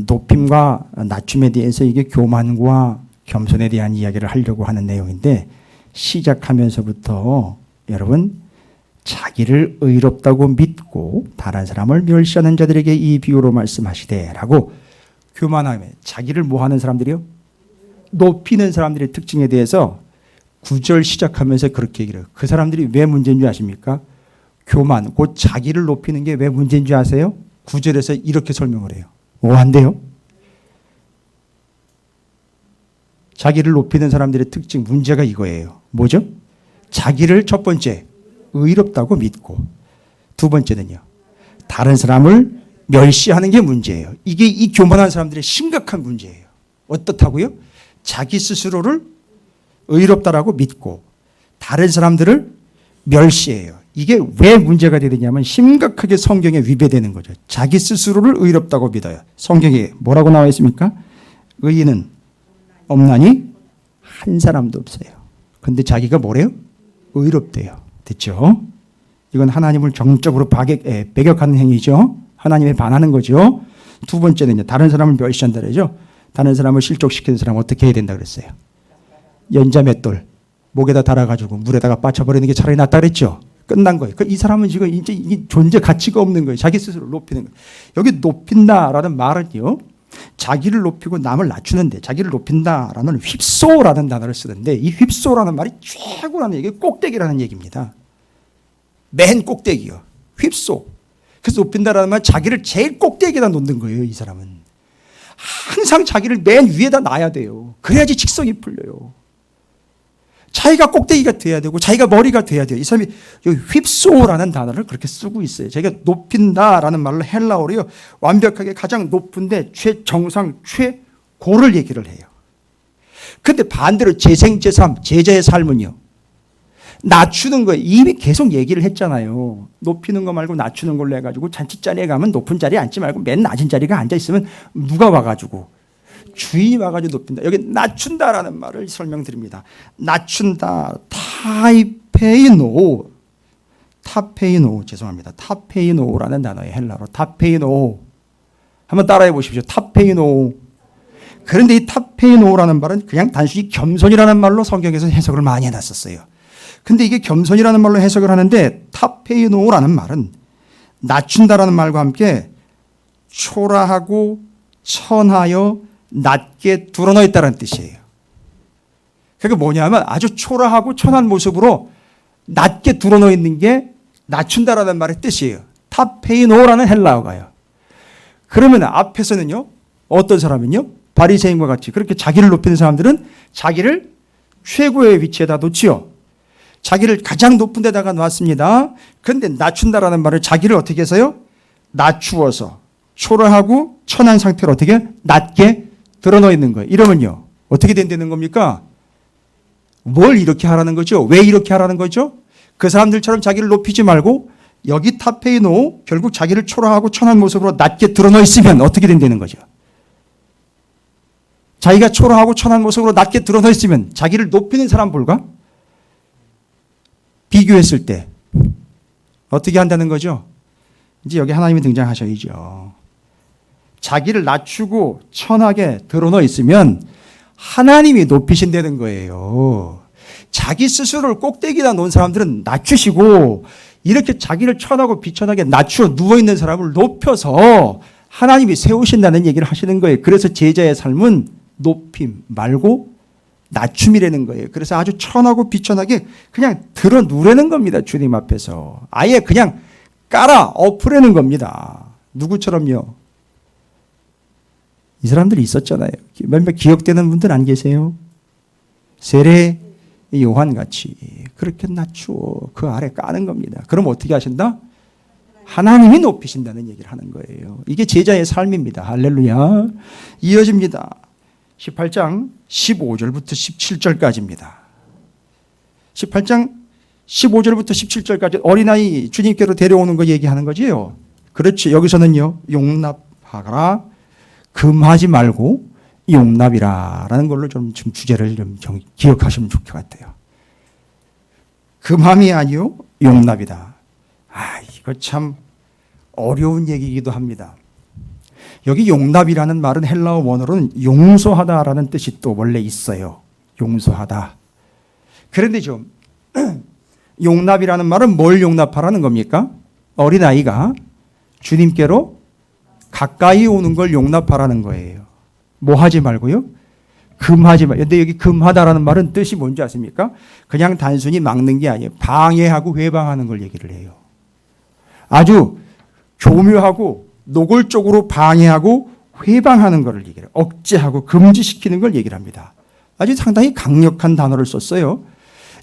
S1: 높임과 낮춤에 대해서 이게 교만과 겸손에 대한 이야기를 하려고 하는 내용인데, 시작하면서부터 여러분 자기를 의롭다고 믿고 다른 사람을 멸시하는 자들에게 이 비유로 말씀하시되라고 교만하며 자기를 뭐하는 사람들이요? 높이는 사람들의 특징에 대해서 9절 시작하면서 그렇게 얘기를 해요. 그 사람들이 왜 문제인 줄 아십니까? 교만, 곧 자기를 높이는 게 왜 문제인 줄 아세요? 9절에서 이렇게 설명을 해요. 오한데요? 자기를 높이는 사람들의 특징, 문제가 이거예요. 뭐죠? 자기를 첫 번째 의롭다고 믿고, 두 번째는요 다른 사람을 멸시하는 게 문제예요. 이게 이 교만한 사람들의 심각한 문제예요. 어떻다고요? 자기 스스로를 의롭다라고 믿고 다른 사람들을 멸시해요. 이게 왜 문제가 되느냐면 심각하게 성경에 위배되는 거죠. 자기 스스로를 의롭다고 믿어요. 성경에 뭐라고 나와 있습니까? 의인은 없나니 한 사람도 없어요. 근데 자기가 뭐래요? 의롭대요. 됐죠? 이건 하나님을 정적으로 배격하는 행위죠. 하나님에 반하는 거죠. 두 번째는요. 다른 사람을 멸시한다 그러죠. 다른 사람을 실족시키는 사람은 어떻게 해야 된다 그랬어요? 연자맷돌 목에다 달아가지고 물에다가 빠쳐버리는 게 차라리 낫다 그랬죠. 끝난 거예요. 이 사람은 지금 이제 이 존재 가치가 없는 거예요. 자기 스스로 높이는 거예요. 여기 높인다라는 말은요. 자기를 높이고 남을 낮추는데 자기를 높인다라는 휩소라는 단어를 쓰는데 이 휩소라는 말이 최고라는 얘기, 꼭대기라는 얘기입니다. 맨 꼭대기요. 휩소. 그래서 높인다라는 말은 자기를 제일 꼭대기에다 놓는 거예요. 이 사람은. 항상 자기를 맨 위에다 놔야 돼요. 그래야지 직성이 풀려요. 자기가 꼭대기가 돼야 되고 자기가 머리가 돼야 돼요. 이 사람이 여기 휩소라는 단어를 그렇게 쓰고 있어요. 자기가 높인다라는 말로 헬라어로요. 완벽하게 가장 높은데 최정상, 최고를 얘기를 해요. 그런데 반대로 재생제삼, 제자의 삶은요. 낮추는 거예요. 이미 계속 얘기를 했잖아요. 높이는 거 말고 낮추는 걸로 해가지고 잔치자리에 가면 높은 자리에 앉지 말고 맨 낮은 자리가 앉아있으면 누가 와가지고 주인이 와가지고 높인다. 여기 낮춘다라는 말을 설명드립니다. 낮춘다. 타페이노 죄송합니다. 타페이노라는 단어의 헬라로 타페이노. 한번 따라해 보십시오. 타페이노. 그런데 이 타페이노라는 말은 그냥 단순히 겸손이라는 말로 성경에서 해석을 많이 해놨었어요. 근데 이게 겸손이라는 말로 해석을 하는데 타페이노라는 말은 낮춘다라는 말과 함께 초라하고 천하여 낮게 드러나 있다는 뜻이에요. 그게 뭐냐면 아주 초라하고 천한 모습으로 낮게 드러나 있는 게 낮춘다라는 말의 뜻이에요. 타페이노라는 헬라어가요. 그러면 앞에서는요. 어떤 사람은요. 바리새인과 같이 그렇게 자기를 높이는 사람들은 자기를 최고의 위치에다 놓지요. 자기를 가장 높은 데다가 놨습니다. 그런데 낮춘다라는 말을 자기를 어떻게 해서요? 낮추어서 초라하고 천한 상태로 어떻게 낮게 드러나 있는 거예요. 이러면요. 어떻게 된다는 겁니까? 뭘 이렇게 하라는 거죠? 왜 이렇게 하라는 거죠? 그 사람들처럼 자기를 높이지 말고 여기 타페이노 결국 자기를 초라하고 천한 모습으로 낮게 드러나 있으면 어떻게 된다는 거죠? 자기가 초라하고 천한 모습으로 낮게 드러나 있으면 자기를 높이는 사람 볼까? 비교했을 때 어떻게 한다는 거죠? 이제 여기 하나님이 등장하셔야죠. 자기를 낮추고 천하게 드러나 있으면 하나님이 높이신다는 거예요. 자기 스스로를 꼭대기에다 놓은 사람들은 낮추시고 이렇게 자기를 천하고 비천하게 낮추어 누워있는 사람을 높여서 하나님이 세우신다는 얘기를 하시는 거예요. 그래서 제자의 삶은 높임 말고 낮춤이라는 거예요. 그래서 아주 천하고 비천하게 그냥 들어 누르는 겁니다. 주님 앞에서. 아예 그냥 깔아 엎으려는 겁니다. 누구처럼요? 이 사람들이 있었잖아요. 몇몇 기억되는 분들 안 계세요? 세례 요한같이 그렇게 낮추어 그 아래 까는 겁니다. 그럼 어떻게 하신다? 하나님이 높이신다는 얘기를 하는 거예요. 이게 제자의 삶입니다. 할렐루야. 이어집니다. 18장 15절부터 17절까지입니다. 18장 15절부터 17절까지 어린아이 주님께로 데려오는 거 얘기하는 거지요. 그렇지. 여기서는요. 용납하라. 금하지 말고 용납이라라는 걸로 좀 주제를 좀 기억하시면 좋을 것 같아요. 금함이 아니요 용납이다. 이거 참 어려운 얘기이기도 합니다. 여기 용납이라는 말은 헬라어 원어로는 용서하다라는 뜻이 또 원래 있어요. 용서하다. 그런데 좀 용납이라는 말은 뭘 용납하라는 겁니까? 어린아이가 주님께로 가까이 오는 걸 용납하라는 거예요. 뭐 하지 말고요? 금하지 말. 근데 여기 금하다라는 말은 뜻이 뭔지 아십니까? 그냥 단순히 막는 게 아니에요. 방해하고 회방하는 걸 얘기를 해요. 아주 교묘하고 노골적으로 방해하고 회방하는 것을 얘기해요. 억제하고 금지시키는 걸 얘기를 합니다. 아주 상당히 강력한 단어를 썼어요.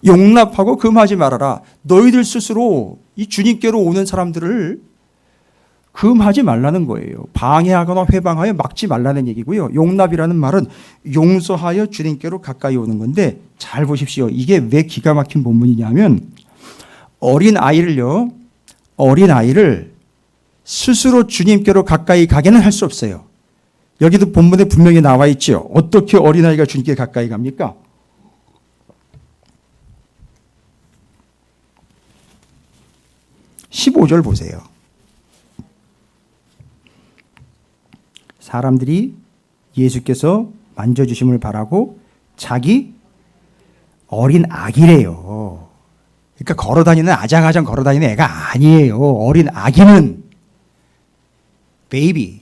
S1: 용납하고 금하지 말아라. 너희들 스스로 이 주님께로 오는 사람들을 금하지 말라는 거예요. 방해하거나 회방하여 막지 말라는 얘기고요. 용납이라는 말은 용서하여 주님께로 가까이 오는 건데 잘 보십시오. 이게 왜 기가 막힌 본문이냐면 어린아이를 스스로 주님께로 가까이 가게는 할 수 없어요. 여기도 본문에 분명히 나와 있죠. 어떻게 어린아이가 주님께 가까이 갑니까? 15절 보세요. 사람들이 예수께서 만져주심을 바라고 자기 어린 아기래요. 그러니까 걸어다니는 아장아장 걸어다니는 애가 아니에요. 어린 아기는 베이비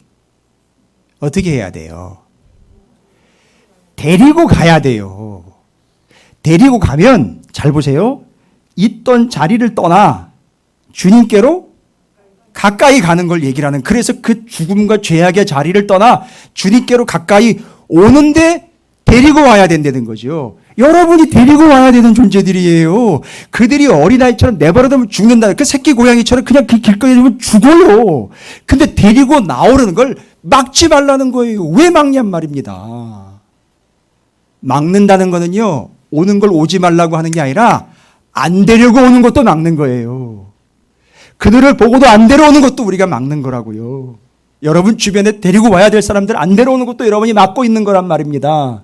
S1: 어떻게 해야 돼요? 데리고 가야 돼요. 데리고 가면 잘 보세요. 있던 자리를 떠나 주님께로 가까이 가는 걸 얘기를 하는, 그래서 그 죽음과 죄악의 자리를 떠나 주님께로 가까이 오는데 데리고 와야 된다는 거죠. 여러분이 데리고 와야 되는 존재들이에요. 그들이 어린아이처럼 내버려두면 죽는다. 그 새끼 고양이처럼 그냥 그 길거리에 두면 죽어요. 근데 데리고 나오는 걸 막지 말라는 거예요. 왜 막냔 말입니다. 막는다는 거는요, 오는 걸 오지 말라고 하는 게 아니라 안 데리고 오는 것도 막는 거예요. 그들을 보고도 안 데려오는 것도 우리가 막는 거라고요. 여러분 주변에 데리고 와야 될 사람들 안 데려오는 것도 여러분이 막고 있는 거란 말입니다.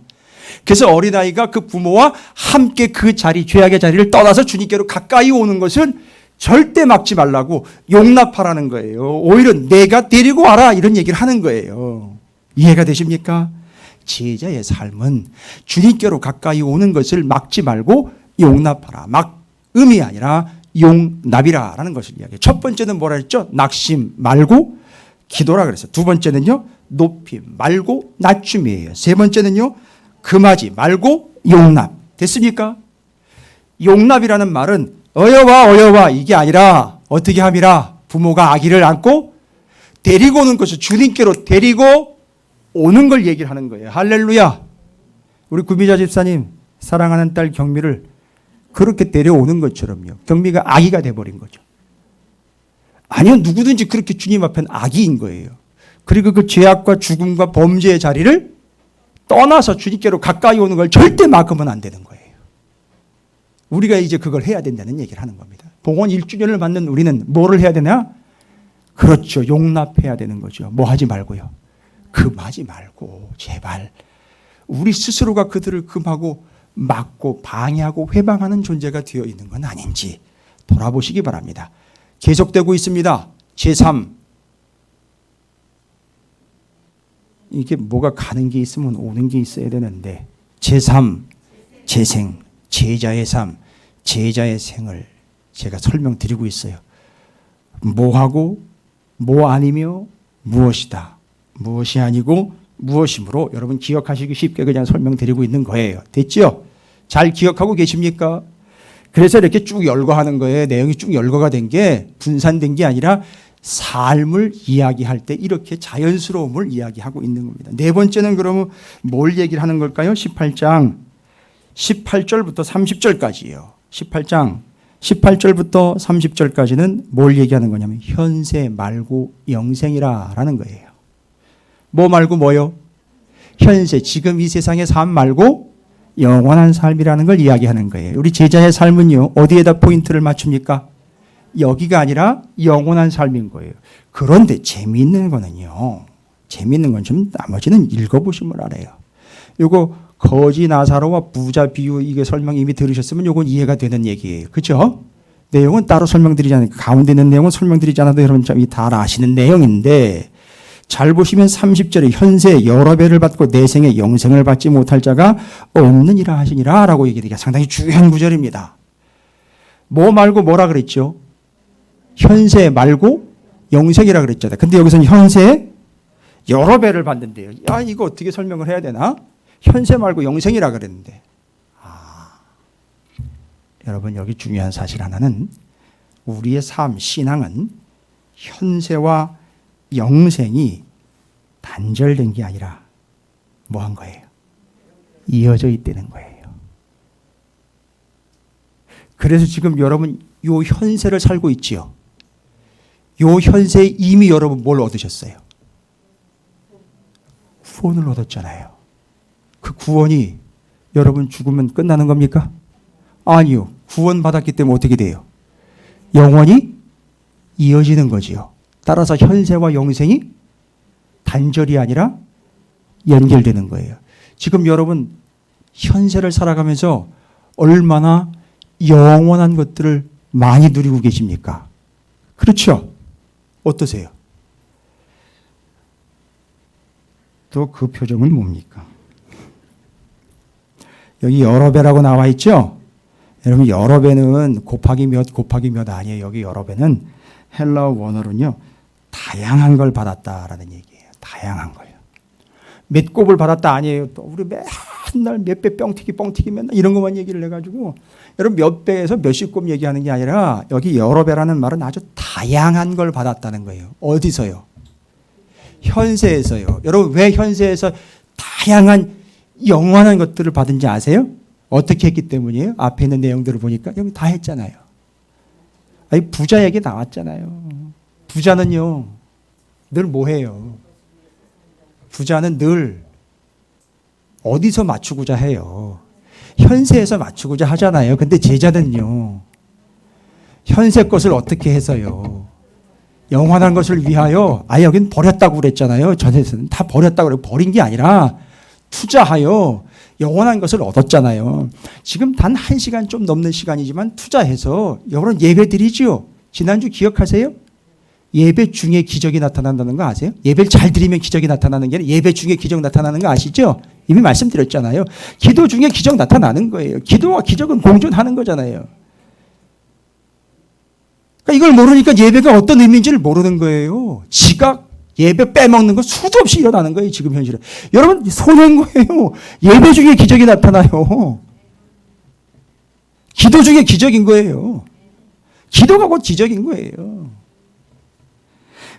S1: 그래서 어린아이가 그 부모와 함께 그 자리, 죄악의 자리를 떠나서 주님께로 가까이 오는 것은 절대 막지 말라고 용납하라는 거예요. 오히려 내가 데리고 와라 이런 얘기를 하는 거예요. 이해가 되십니까? 제자의 삶은 주님께로 가까이 오는 것을 막지 말고 용납하라. 막음이 아니라 용납이라라는 것을 이야기해요. 첫 번째는 뭐라 했죠? 낙심 말고 기도라 그랬어요. 두 번째는요, 높임 말고 낮춤이에요. 세 번째는요, 금하지 말고 용납. 됐습니까? 용납이라는 말은 어여와 이게 아니라 어떻게 함이라, 부모가 아기를 안고 데리고 오는 것을 주님께로 데리고 오는 걸 얘기를 하는 거예요. 할렐루야. 우리 구미자 집사님 사랑하는 딸 경미를 그렇게 데려오는 것처럼요. 경미가 아기가 돼버린 거죠. 아니요, 누구든지 그렇게 주님 앞엔 아기인 거예요. 그리고 그 죄악과 죽음과 범죄의 자리를 떠나서 주님께로 가까이 오는 걸 절대 막으면 안 되는 거예요. 우리가 이제 그걸 해야 된다는 얘기를 하는 겁니다. 봉헌 1주년을 맞는 우리는 뭐를 해야 되나? 그렇죠. 용납해야 되는 거죠. 뭐 하지 말고요. 금하지 말고 제발 우리 스스로가 그들을 금하고 막고 방해하고 회방하는 존재가 되어 있는 건 아닌지 돌아보시기 바랍니다. 계속되고 있습니다. 제3. 이게 뭐가 가는 게 있으면 오는 게 있어야 되는데, 제3, 재생, 제자의 삶, 제자의 생을 제가 설명드리고 있어요. 뭐하고 뭐 아니며 무엇이다. 무엇이 아니고 무엇이므로 여러분 기억하시기 쉽게 그냥 설명드리고 있는 거예요. 됐죠? 잘 기억하고 계십니까? 그래서 이렇게 쭉 열거하는 거예요. 내용이 쭉 열거가 된 게 분산된 게 아니라 삶을 이야기할 때 이렇게 자연스러움을 이야기하고 있는 겁니다. 네 번째는 그러면 뭘 얘기를 하는 걸까요? 18장 18절부터 30절까지예요. 18장 18절부터 30절까지는 뭘 얘기하는 거냐면 현세 말고 영생이라라는 거예요. 뭐 말고 뭐요? 현세, 지금 이 세상의 삶 말고 영원한 삶이라는 걸 이야기하는 거예요. 우리 제자의 삶은요, 어디에다 포인트를 맞춥니까? 여기가 아니라 영원한 삶인 거예요. 그런데 재미있는 거는요, 재미있는 건 좀 나머지는 읽어보시면 알아요. 요거 거지 나사로와 부자 비유, 이게 설명 이미 들으셨으면 요건 이해가 되는 얘기예요. 그죠? 내용은 따로 설명드리지 않으니까, 가운데 있는 내용은 설명드리지 않아도 여러분 다 아시는 내용인데, 잘 보시면 30절에 현세 여러 배를 받고 내생에 영생을 받지 못할 자가 없느니라 하시니라 라고 얘기하기가 상당히 중요한 구절입니다. 뭐 말고 뭐라 그랬죠? 현세 말고 영생이라 그랬잖아요. 근데 여기서는 현세 여러 배를 받는데요. 야, 이거 어떻게 설명을 해야 되나? 현세 말고 영생이라 그랬는데. 여러분 여기 중요한 사실 하나는 우리의 삶, 신앙은 현세와 영생이 단절된 게 아니라 뭐 한 거예요? 이어져 있다는 거예요. 그래서 지금 여러분 요 현세를 살고 있지요. 요 현세에 이미 여러분 뭘 얻으셨어요? 구원을 얻었잖아요. 그 구원이 여러분 죽으면 끝나는 겁니까? 아니요. 구원 받았기 때문에 어떻게 돼요? 영원히 이어지는 거지요. 따라서 현세와 영생이 단절이 아니라 연결되는 거예요. 지금 여러분 현세를 살아가면서 얼마나 영원한 것들을 많이 누리고 계십니까? 그렇죠? 어떠세요? 또 그 표정은 뭡니까? 여기 여러 배라고 나와 있죠? 여러분 여러 배는 곱하기 몇 아니에요. 여기 여러 배는 헬라어 원어로는요. 다양한 걸 받았다라는 얘기예요. 다양한 거예요. 몇 곱을 받았다 아니에요. 또 우리 맨날 몇 배 뻥튀기 맨날 이런 것만 얘기를 해가지고 여러분 몇 배에서 몇십 곱 얘기하는 게 아니라 여기 여러 배라는 말은 아주 다양한 걸 받았다는 거예요. 어디서요? 현세에서요. 여러분 왜 현세에서 다양한 영원한 것들을 받은지 아세요? 어떻게 했기 때문이에요? 앞에 있는 내용들을 보니까 여기 다 했잖아요. 아니 부자 얘기 나왔잖아요. 부자는요 늘 뭐해요? 부자는 늘 어디서 맞추고자 해요? 현세에서 맞추고자 하잖아요. 근데 제자는요 현세 것을 어떻게 해서요? 영원한 것을 위하여 여긴 버렸다고 그랬잖아요. 전에서는 다 버렸다고 그래요. 버린 게 아니라 투자하여 영원한 것을 얻었잖아요. 지금 단 1시간 좀 넘는 시간이지만 투자해서 여러분 예배 드리지요. 지난주 기억하세요? 예배 중에 기적이 나타난다는 거 아세요? 예배를 잘 드리면 기적이 나타나는 게 아니라 예배 중에 기적 나타나는 거 아시죠? 이미 말씀드렸잖아요. 기도 중에 기적 나타나는 거예요. 기도와 기적은 공존하는 거잖아요. 그러니까 이걸 모르니까 예배가 어떤 의미인지를 모르는 거예요. 지각, 예배 빼먹는 거 수도 없이 일어나는 거예요. 지금 현실에. 여러분 손해인 거예요. 예배 중에 기적이 나타나요. 기도 중에 기적인 거예요. 기도가 곧 기적인 거예요.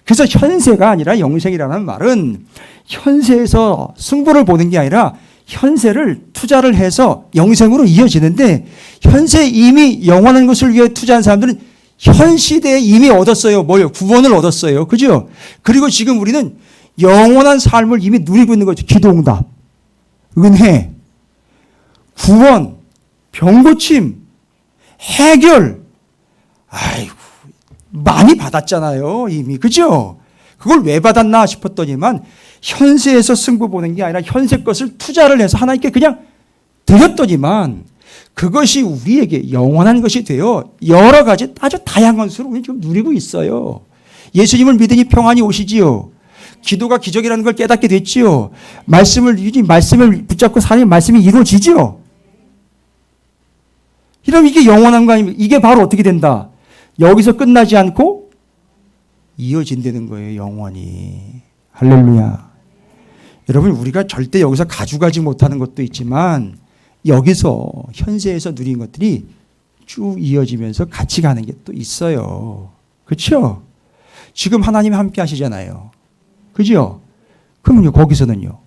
S1: 그래서 현세가 아니라 영생이라는 말은 현세에서 승부를 보는 게 아니라 현세를 투자를 해서 영생으로 이어지는데 현세 이미 영원한 것을 위해 투자한 사람들은 현 시대에 이미 얻었어요. 뭐요? 구원을 얻었어요. 그죠? 그리고 지금 우리는 영원한 삶을 이미 누리고 있는 거죠. 기도응답, 은혜, 구원, 병고침, 해결. 아이고, 많이 받았잖아요. 이미. 그죠? 그걸 왜 받았나 싶었더니만 현세에서 승부 보는 게 아니라 현세 것을 투자를 해서 하나님께 그냥 드렸더니만 그것이 우리에게 영원한 것이 되어 여러 가지 아주 다양한 것을 우리 지금 누리고 있어요. 예수님을 믿으니 평안이 오시지요. 기도가 기적이라는 걸 깨닫게 됐지요. 말씀을 붙잡고 사는 말씀이 이루어지지요. 이러면 이게 영원한 거 아닙니까? 이게 바로 어떻게 된다? 여기서 끝나지 않고 이어진다는 거예요. 영원히. 할렐루야. 여러분 우리가 절대 여기서 가져가지 못하는 것도 있지만 여기서 현세에서 누린 것들이 쭉 이어지면서 같이 가는 게 또 있어요. 그렇죠? 지금 하나님이 함께 하시잖아요. 그죠? 그러면요 거기서는요.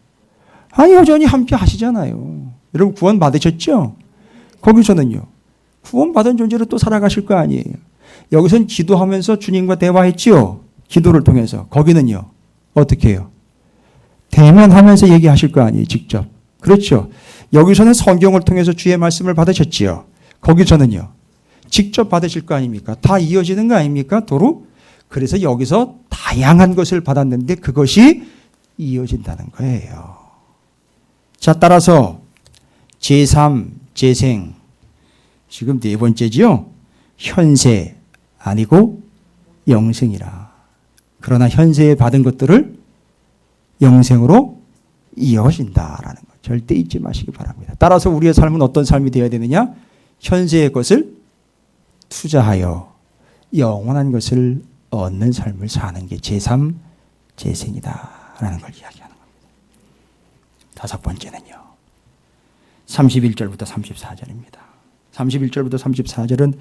S1: 여전히 함께 하시잖아요. 여러분 구원 받으셨죠? 거기서는요. 구원 받은 존재로 또 살아가실 거 아니에요. 여기서는 기도하면서 주님과 대화했지요. 기도를 통해서. 거기는요. 어떻게 해요? 대면하면서 얘기하실 거 아니에요. 직접. 그렇죠? 여기서는 성경을 통해서 주의 말씀을 받으셨지요. 거기서는요. 직접 받으실 거 아닙니까? 다 이어지는 거 아닙니까? 도로? 그래서 여기서 다양한 것을 받았는데 그것이 이어진다는 거예요. 자, 따라서 제3, 재생. 지금 네 번째지요. 현세 아니고 영생이라. 그러나 현세에 받은 것들을 영생으로 이어진다라는 것. 절대 잊지 마시기 바랍니다. 따라서 우리의 삶은 어떤 삶이 되어야 되느냐? 현세의 것을 투자하여 영원한 것을 얻는 삶을 사는 게 제3, 재생이다라는 걸 이야기하는 겁니다. 다섯 번째는요. 31절부터 34절입니다. 31절부터 34절은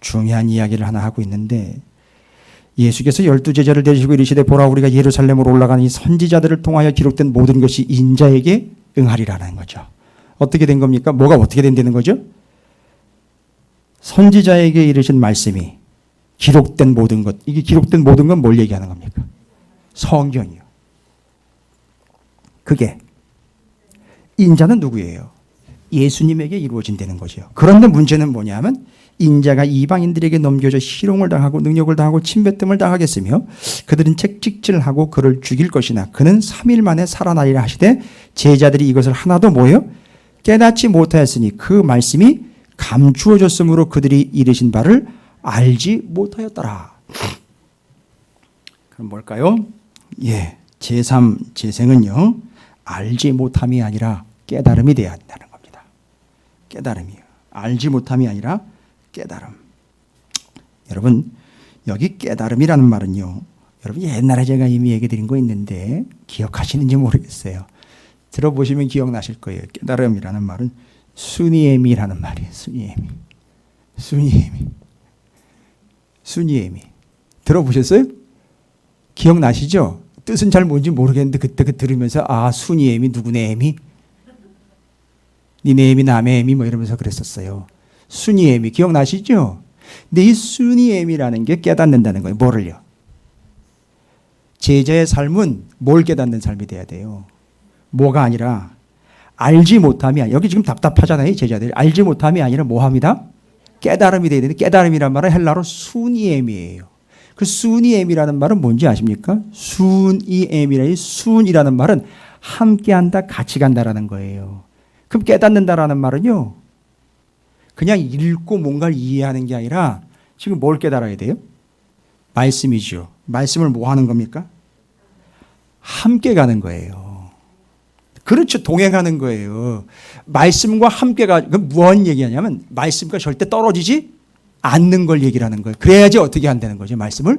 S1: 중요한 이야기를 하나 하고 있는데 예수께서 12제자를 데리시고 이르시되 보라 우리가 예루살렘으로 올라가는 이 선지자들을 통하여 기록된 모든 것이 인자에게 응하리라는 거죠. 어떻게 된 겁니까? 뭐가 어떻게 된다는 거죠? 선지자에게 이르신 말씀이 기록된 모든 것. 이게 기록된 모든 건 뭘 얘기하는 겁니까? 성경이요. 그게 인자는 누구예요? 예수님에게 이루어진다는 거죠. 그런데 문제는 뭐냐면 인자가 이방인들에게 넘겨져 희롱을 당하고 능욕을 당하고 침뱉음을 당하겠으며 그들은 책찍질하고 그를 죽일 것이나 그는 3일 만에 살아나리라 하시되 제자들이 이것을 하나도 뭐예요? 깨닫지 못하였으니 그 말씀이 감추어졌으므로 그들이 이르신 바를 알지 못하였더라. 그럼 뭘까요? 예, 제3 재생은요, 알지 못함이 아니라 깨달음이 되어야 한다는 겁니다. 깨달음이요. 알지 못함이 아니라 깨달음. 여러분, 여기 깨달음이라는 말은요, 여러분 옛날에 제가 이미 얘기 드린 거 있는데 기억하시는지 모르겠어요. 들어보시면 기억나실 거예요. 깨달음이라는 말은 순이엠이라는 말이에요. 순이엠이. 들어보셨어요? 기억나시죠? 뜻은 잘 뭔지 모르겠는데 그때 들으면서 아, 순이엠이 누구네 애미? 니네 애미 남의 애미 뭐 이러면서 그랬었어요. 순이엠이 기억나시죠? 근데 이 순이엠이라는 게 깨닫는다는 거예요. 뭐를요? 제자의 삶은 뭘 깨닫는 삶이 돼야 돼요? 뭐가 아니라 알지 못함이 아니라, 여기 지금 답답하잖아요. 제자들이 알지 못함이 아니라 뭐합니다? 깨달음이 돼야 되는데, 깨달음이란 말은 헬라로 순이엠이에요. 그 순이엠이라는 말은 뭔지 아십니까? 순이엠이라는 순이라는 말은 함께한다, 같이 간다라는 거예요. 그럼 깨닫는다라는 말은요, 그냥 읽고 뭔가를 이해하는 게 아니라 지금 뭘 깨달아야 돼요? 말씀이죠. 말씀을 뭐 하는 겁니까? 함께 가는 거예요. 그렇죠. 동행하는 거예요. 말씀과 함께 가, 그 무슨 얘기하냐면 말씀과 절대 떨어지지 않는 걸 얘기를 하는 거예요. 그래야지 어떻게 한다는 거죠, 말씀을?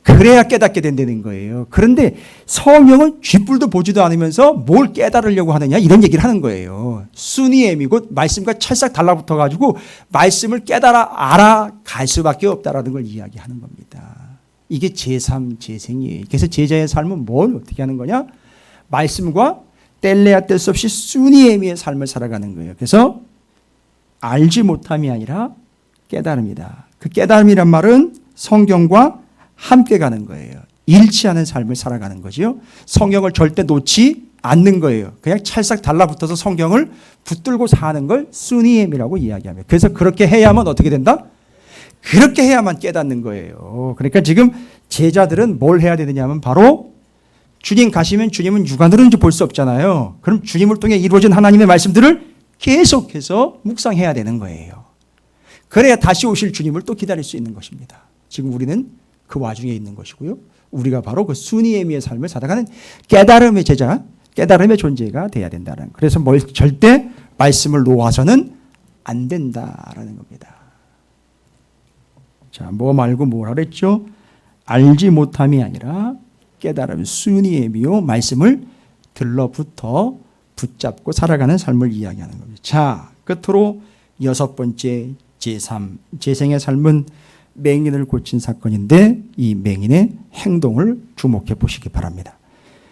S1: 그래야 깨닫게 된다는 거예요. 그런데 성령은 쥐뿔도 보지도 않으면서 뭘 깨달으려고 하느냐, 이런 얘기를 하는 거예요. 순이엠이고 말씀과 찰싹 달라붙어 가지고 말씀을 깨달아 알아갈 수밖에 없다라는 걸 이야기하는 겁니다. 이게 제3 재생이에요. 그래서 제자의 삶은 뭘 어떻게 하는 거냐? 말씀과 뗄래야 뗄 수 없이 순이엠이의 삶을 살아가는 거예요. 그래서 알지 못함이 아니라 깨달음이다. 그 깨달음이란 말은 성경과 함께 가는 거예요. 잃지 않은 삶을 살아가는 거죠. 성경을 절대 놓지 않는 거예요. 그냥 찰싹 달라붙어서 성경을 붙들고 사는 걸 순이엠이라고 이야기합니다. 그래서 그렇게 해야만 어떻게 된다? 그렇게 해야만 깨닫는 거예요. 그러니까 지금 제자들은 뭘 해야 되느냐면 바로 주님 가시면 주님은 육안으로는 볼 수 없잖아요. 그럼 주님을 통해 이루어진 하나님의 말씀들을 계속해서 묵상해야 되는 거예요. 그래야 다시 오실 주님을 또 기다릴 수 있는 것입니다. 지금 우리는 그 와중에 있는 것이고요. 우리가 바로 그 순이엠이의 삶을 살아가는 깨달음의 제자, 깨달음의 존재가 돼야 된다는. 그래서 절대 말씀을 놓아서는 안 된다라는 겁니다. 자, 뭐 말고 뭐라 그랬죠? 알지 못함이 아니라 깨달음, 순이엠이요, 말씀을 들러붙어 붙잡고 살아가는 삶을 이야기하는 겁니다. 자, 끝으로 6번째 제3 재생의 삶은 맹인을 고친 사건인데 이 맹인의 행동을 주목해 보시기 바랍니다.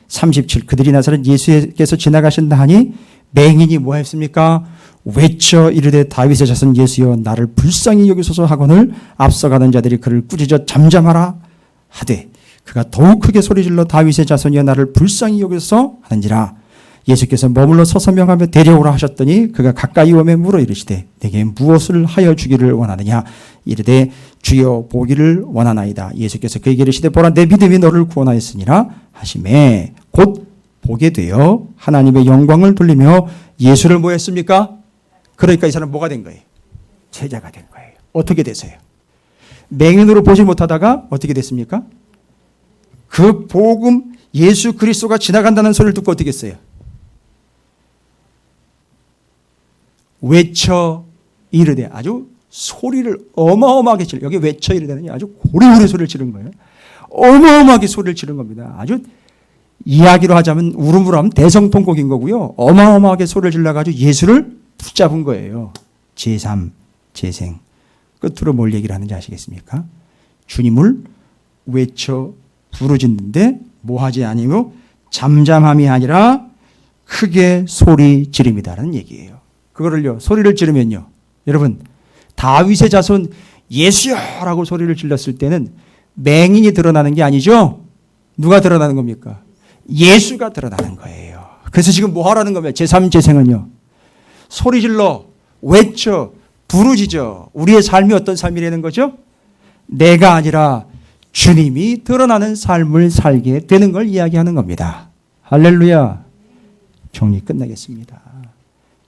S1: 37 그들이 나서는 예수께서 지나가신다 하니 맹인이 뭐 했습니까? 외쳐 이르되 다윗의 자손 예수여 나를 불쌍히 여기소서 하거늘 앞서가는 자들이 그를 꾸짖어 잠잠하라 하되 그가 더욱 크게 소리질러 다윗의 자손이여 나를 불쌍히 여기소서 하는지라. 예수께서 머물러 서서 명하며 데려오라 하셨더니 그가 가까이 오매 물어 이르시되 내게 무엇을 하여 주기를 원하느냐 이르되 주여 보기를 원하나이다. 예수께서 그에게 이르시되 보라 내 믿음이 너를 구원하였으니라 하시매 곧 보게 되어 하나님의 영광을 돌리며 예수를 뭐 했습니까? 그러니까 이 사람 뭐가 된 거예요? 제자가 된 거예요. 어떻게 되세요? 맹인으로 보지 못하다가 어떻게 됐습니까? 그 복음 예수 그리스도가 지나간다는 소리를 듣고 어떻게 했어요? 외쳐 이르되 아주 소리를 어마어마하게 지르. 여기 외쳐 이르되는 아주 고래고래 소리를 지른 거예요. 어마어마하게 소리를 지른 겁니다. 아주 이야기로 하자면 울음으로 하면 대성통곡인 거고요. 어마어마하게 소리를 질러가지고 예수를 붙잡은 거예요. 제3 재생. 끝으로 뭘 얘기를 하는지 아시겠습니까? 주님을 외쳐 부르짖는데 뭐하지 아니고 잠잠함이 아니라 크게 소리 지름이다라는 얘기예요. 그거를요 소리를 지르면요 여러분 다윗의 자손 예수여라고 소리를 질렀을 때는 맹인이 드러나는 게 아니죠. 누가 드러나는 겁니까? 예수가 드러나는 거예요. 그래서 지금 뭐 하라는 겁니까? 제3 재생은요 소리 질러 외쳐 부르짖어. 우리의 삶이 어떤 삶이라는 거죠? 내가 아니라 주님이 드러나는 삶을 살게 되는 걸 이야기하는 겁니다. 할렐루야. 정리 끝나겠습니다.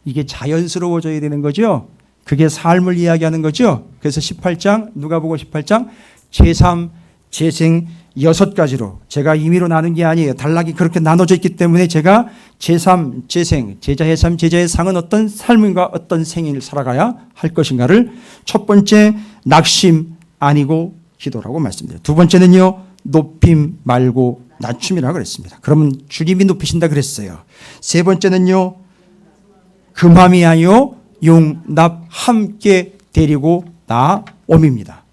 S1: 이게 자연스러워져야 되는 거죠. 그게 삶을 이야기하는 거죠. 그래서 18장 누가복음 18장 제3 재생 6가지로 제가 임의로 나눈 게 아니에요. 단락이 그렇게 나눠져 있기 때문에 제가 제3, 재생, 제자의 삶, 제자의 상은 어떤 삶과 어떤 생을 살아가야 할 것인가를 첫 번째 낙심 아니고 기도라고 말씀드려요. 두 번째는요. 높임 말고 낮춤이라고 그랬습니다. 그러면 주님이 높이신다 그랬어요. 세 번째는요. 금함이 아니요 용납 함께 데리고 나옴입니다.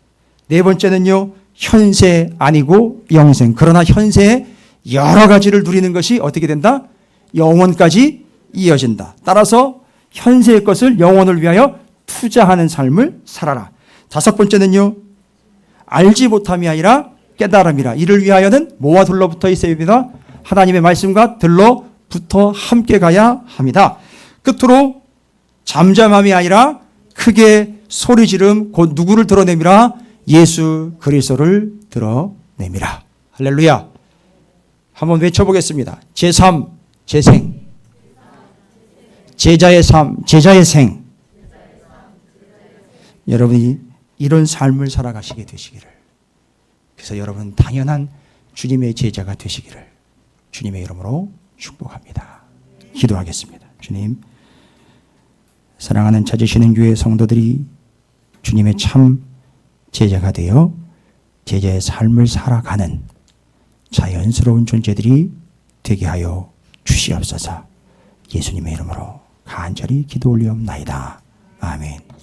S1: 네 번째는요. 현세 아니고 영생. 그러나 현세에 여러 가지를 누리는 것이 어떻게 된다? 영원까지 이어진다. 따라서 현세의 것을 영원을 위하여 투자하는 삶을 살아라. 다섯 번째는요. 알지 못함이 아니라 깨달음이라. 이를 위하여는 뭐와 둘러붙어 있어야 합니다? 하나님의 말씀과 들러붙어 함께 가야 합니다. 끝으로 잠잠함이 아니라 크게 소리 지름 곧 누구를 드러내미라? 예수 그리스도를 드러내미라. 할렐루야. 한번 외쳐보겠습니다. 제3, 재생. 제자의 삶, 제자의 생. 여러분이 이런 삶을 살아가시게 되시기를. 그래서 여러분 당연한 주님의 제자가 되시기를 주님의 이름으로 축복합니다. 기도하겠습니다. 주님, 사랑하는 찾으시는 교회 성도들이 주님의 참 제자가 되어 제자의 삶을 살아가는 자연스러운 존재들이 되게 하여 주시옵소서. 예수님의 이름으로 간절히 기도 올리옵나이다. 아멘.